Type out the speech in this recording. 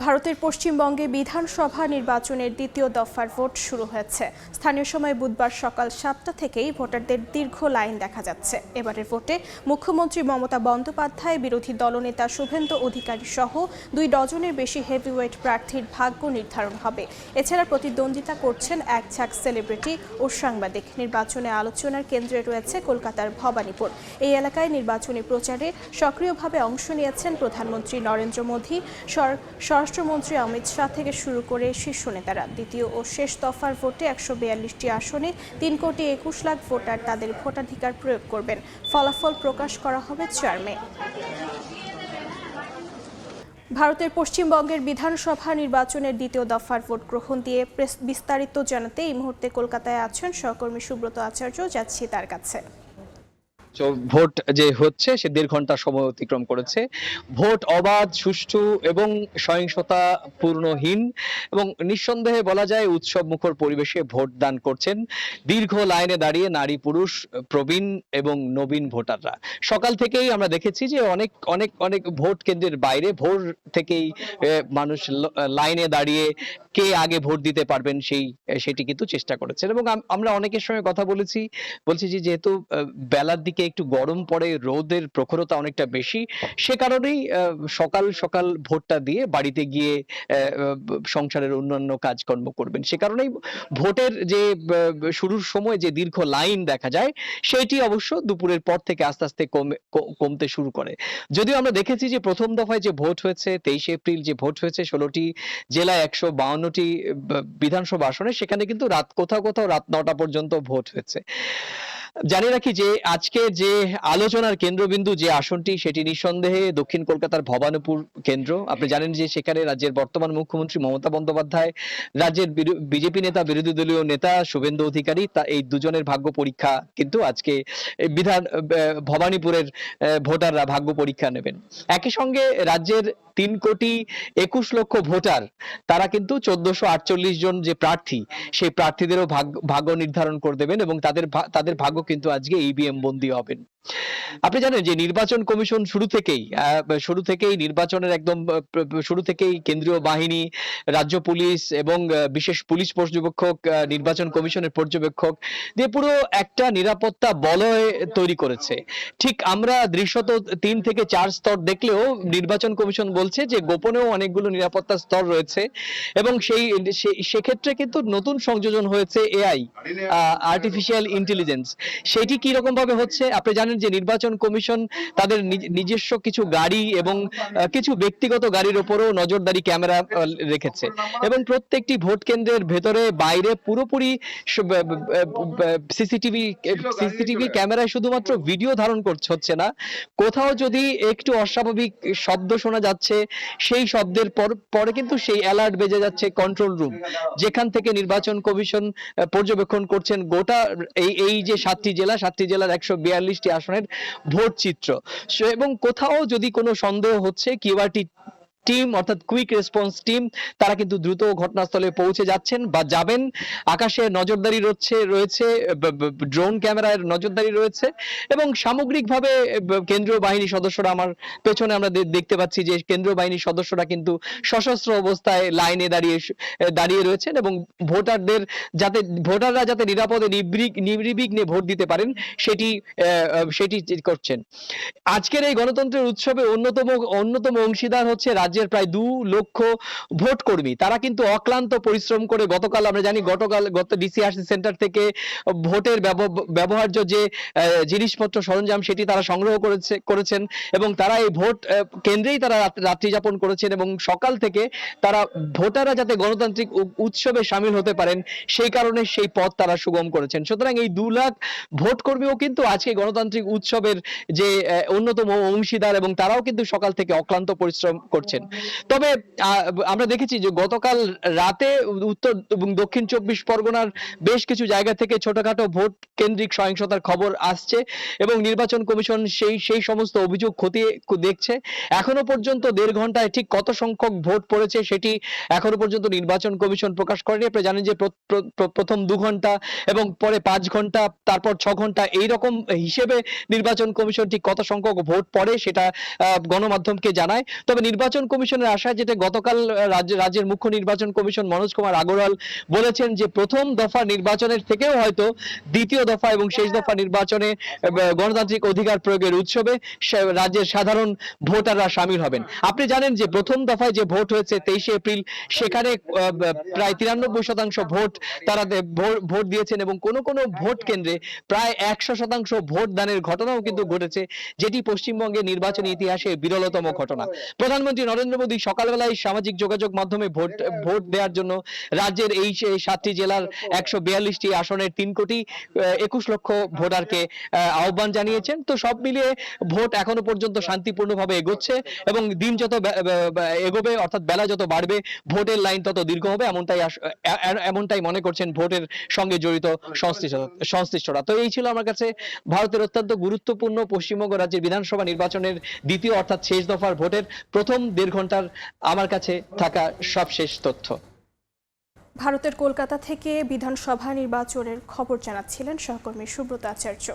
ভারতের পশ্চিমবঙ্গে বিধানসভা নির্বাচনের দ্বিতীয় দফার ভোট শুরু হয়েছে। স্থানীয় সময় বুধবার সকাল 7টা থেকেই ভোটারদের দীর্ঘ লাইন দেখা যাচ্ছে। এবারের ভোটে মুখ্যমন্ত্রী মমতা বন্দ্যোপাধ্যায়, বিরোধী দলনেতা শুভেন্দু অধিকারী সহ 2 ডজনের বেশি হেভিওয়েট প্রার্থীর ভাগ্য নির্ধারণ হবে। এছাড়া প্রতিদ্বন্দ্বিতা করছেন এক ঝাঁক সেলিব্রিটি ও সাংবাদিক। নির্বাচনে আলোচনার কেন্দ্রে রয়েছে কলকাতার ভবানীপুর। এই এলাকায় নির্বাচনী প্রচারে সক্রিয়ভাবে অংশ নিয়েছেন প্রধানমন্ত্রী নরেন্দ্র মোদী, স্বরাষ্ট্রমন্ত্রী অমিত শাহ থেকে শুরু করে শীর্ষ নেতারা। দ্বিতীয় ও শেষ দফার ভোটে 142টি আসনে 3,21,00,000 ভোটার তাদের ভোটাধিকার প্রয়োগ করবেন। ফলাফল প্রকাশ করা হবে 4 মে। ভারতের পশ্চিমবঙ্গের বিধানসভা নির্বাচনের দ্বিতীয় দফার ভোট গ্রহণ দিয়ে বিস্তারিত জানাতে এই মুহূর্তে কলকাতায় আছেন সহকর্মী সুব্রত আচার্য। যাচ্ছি তার কাছে। ভোট যে হচ্ছে সে 1.5 ঘন্টা সময় অতিক্রম করেছে। ভোট অবাধ, সুষ্ঠু এবং সহিংসতা পূর্ণহীন এবং নিঃসন্দেহে বলা যায় উৎসব মুখর পরিবেশে ভোট দান করছেন দীর্ঘ লাইনে দাঁড়িয়ে নারী, পুরুষ, প্রবীণ এবং নবীন ভোটাররা। সকাল থেকেই আমরা দেখেছি যে অনেক অনেক অনেক ভোট কেন্দ্রের বাইরে ভোর থেকেই মানুষ লাইনে দাঁড়িয়ে কে আগে ভোট দিতে পারবেন সেটি কিন্তু চেষ্টা করেছেন। এবং আমরা অনেকের সঙ্গে কথা বলছি যে যেহেতু বেলার দিকে একটু গরম পড়ে, রোদের প্রখরতা অনেকটা বেশি, সে কারণেই সকাল সকাল ভোটটা দিয়ে বাড়িতে গিয়ে সংসারের অন্যান্য কাজকর্ম করবেন। সে কারণেই ভোটের যে শুরুর সময় যে দীর্ঘ লাইন দেখা যায় সেটি অবশ্য দুপুরের পর থেকে আস্তে আস্তে কমতে শুরু করে। যদিও আমরা দেখেছি যে প্রথম দফায় যে ভোট হয়েছে 23 এপ্রিল যে ভোট হয়েছে 16টি জেলায় 152টি বিধানসভা আসনে, সেখানে কিন্তু কোথাও কোথাও রাত 9টা পর্যন্ত ভোট হয়েছে। জানি রাখি যে আজকে যে আলোচনার কেন্দ্রবিন্দু যে আসনটি সেটি নিঃসন্দেহে দক্ষিণ কলকাতার ভবানীপুর কেন্দ্র। আপনি জানেন যে সেখানে রাজ্যের বর্তমান মুখ্যমন্ত্রী মমতা বন্দ্যোপাধ্যায়, রাজ্যের বিজেপি নেতা, বিরোধী দলীয় নেতা শুভেন্দু অধিকারী, এই দুজনের ভাগ্য পরীক্ষা কিন্তু আজকে ভবানীপুরের ভোটাররা ভাগ্য পরীক্ষা নেবেন। একই সঙ্গে রাজ্যের 3,21,00,000 ভোটার, তারা কিন্তু 1448 জন যে প্রার্থী, সেই প্রার্থীদেরও ভাগ্য নির্ধারণ করে দেবেন এবং তাদের ভাগ্য কিন্তু আজকে ইভিএম বন্দী হবেন। আপনি জানেন যে নির্বাচন কমিশন শুরু থেকেই নির্বাচনের একদম শুরু থেকেই কেন্দ্রীয় বাহিনী, রাজ্য পুলিশ এবং বিশেষ পুলিশ পর্যবেক্ষক, নির্বাচন কমিশনের পর্যবেক্ষক দিয়ে পুরো একটা নিরাপত্তা বলয় তৈরি করেছে। ঠিক আমরা দৃশ্যত 3 থেকে 4 স্তর দেখলেও নির্বাচন কমিশন বলছে যে গোপনেও অনেকগুলো নিরাপত্তা স্তর রয়েছে এবং সেক্ষেত্রে কিন্তু নতুন সংযোজন হয়েছে এআই, আর্টিফিশিয়াল ইন্টেলিজেন্স। সেটি কি রকম ভাবে হচ্ছে? আপনি জানেন যে নির্বাচন কমিশন তাদের নিজস্ব কিছু গাড়ি এবং কিছু ব্যক্তিগত গাড়ির উপরও নজরদারি ক্যামেরা রেখেছে এবং প্রত্যেকটি ভোট কেন্দ্রের ভেতরে বাইরে পুরোপুরি সিসিটিভি ক্যামেরায় শুধুমাত্র ভিডিও ধারণ হচ্ছে না, কোথাও যদি একটু অস্বাভাবিক শব্দ শোনা যাচ্ছে সেই শব্দের পরে কিন্তু সেই অ্যালার্ট বেজে যাচ্ছে কন্ট্রোল রুম, যেখান থেকে নির্বাচন কমিশন পর্যবেক্ষণ করছেন গোটা এই যে 7টি জেলার 142টি আসনের ভোট চিত্র। এবং কোথাও যদি কোনো সন্দেহ হচ্ছে, কিউআরটি টিম অর্থাৎ কুইক রেসপন্স টিম তারা কিন্তু দ্রুত ঘটনাস্থলে পৌঁছে যাচ্ছেন বা যাবেন। আকাশে নজরদারি রয়েছে, ড্রোন ক্যামেরার নজরদারি রয়েছে এবং সামগ্রিকভাবে কেন্দ্রীয় বাহিনী সদস্যরা, আমার পেছনে আমরা দেখতে পাচ্ছি যে কেন্দ্রীয় বাহিনীর সদস্যরা কিন্তু সশস্ত্র অবস্থায় লাইনে দাঁড়িয়ে রয়েছেন এবং ভোটাররা যাতে নিরাপদে নির্বিঘ্নে ভোট দিতে পারেন সেটি করছেন। আজকের এই গণতন্ত্রের উৎসবে অন্যতম অংশীদার হচ্ছে রাজ্যের প্রায় 2 লক্ষ ভোট কর্মী। তারা কিন্তু অক্লান্ত পরিশ্রম করে গতকাল আমরা জানি গত ডিসিআরসি সেন্টার থেকে ভোটের ব্যবহার্য যে জিনিসপত্র সরঞ্জাম সেটি তারা সংগ্রহ করেছেন এবং তারা এই ভোট কেন্দ্রেই তারা রাত্রি যাপন করেছেন এবং সকাল থেকে তারা ভোটাররা যাতে গণতান্ত্রিক উৎসবে সামিল হতে পারেন সেই কারণে সেই পথ তারা সুগম করেছেন। সুতরাং এই 2 লাখ ভোট কর্মীও কিন্তু আজকে গণতান্ত্রিক উৎসবের যে অন্যতম অংশীদার এবং তারাও কিন্তু সকাল থেকে অক্লান্ত পরিশ্রম করছেন। তবে আমরা দেখেছি যে গতকাল রাতে উত্তর এবং দক্ষিণ 24 পরগনার বেশ কিছু জায়গা থেকে ছোটখাটো ভোট কেন্দ্রিক সহিংসতার খবর আসছে এবং নির্বাচন কমিশন সেই সমস্ত অভিযোগ খতিয়ে দেখছে। এখনো পর্যন্ত 1.5 ঘন্টায় ঠিক কত সংখ্যক ভোট পড়েছে সেটি এখনো পর্যন্ত নির্বাচন কমিশন প্রকাশ করেনি। আপনি জানেন যে প্রথম 2 ঘন্টা এবং পরে 5 ঘন্টা, তারপর 6 ঘন্টা, এইরকম হিসেবে নির্বাচন কমিশন ঠিক কত সংখ্যক ভোট পড়ে সেটা গণমাধ্যমকে জানায়। তবে নির্বাচন কমিশনের আশায়, যেটা গতকাল রাজ্যের মুখ্য নির্বাচন কমিশন মনোজ কুমার আগরওয়াল বলেছেন যে প্রথম দফা নির্বাচনের থেকেও হয়তো দ্বিতীয় দফা এবং শেষ দফা নির্বাচনে গণতান্ত্রিক অধিকার প্রয়োগের উৎসবে রাজ্যের সাধারণ ভোটাররা সামিল হবেন। আপনি জানেন যে প্রথম দফায় যে ভোট হয়েছে 23শে এপ্রিল, সেখানে প্রায় 93% ভোট তারা ভোট দিয়েছেন এবং কোন কোন ভোট কেন্দ্রে প্রায় 100% ভোট দানের ঘটনাও কিন্তু ঘটেছে, যেটি পশ্চিমবঙ্গের নির্বাচনী ইতিহাসে বিরলতম ঘটনা। প্রধানমন্ত্রী নরেন্দ্র মোদী সকালবেলায় সামাজিক যোগাযোগ মাধ্যমে ভোট দেওয়ার জন্য রাজ্যের এই 7টি জেলার 142টি আসনের 3,21 লক্ষ ভোটারকে আহ্বান জানিয়েছেন। তো সব মিলিয়ে ভোট এখনো পর্যন্ত শান্তিপূর্ণভাবে এগোচ্ছে এবং দিন যত এগোবে, অর্থাৎ বেলা যত বাড়বে, ভোটের লাইন তত দীর্ঘ হবে, এমনটাই মনে করছেন ভোটের সঙ্গে জড়িত সংশ্লিষ্টরা। তো এই ছিল আমার কাছে ভারতের অত্যন্ত গুরুত্বপূর্ণ পশ্চিমবঙ্গ রাজ্যের বিধানসভা নির্বাচনের দ্বিতীয় অর্থাৎ শেষ দফার ভোটের প্রথম 1.5 ঘন্টার আমার কাছে থাকা সবশেষ তথ্য। ভারতের কলকাতা থেকে বিধানসভা নির্বাচনের খবর জানাচ্ছিলেন সহকর্মী সুব্রত আচার্য।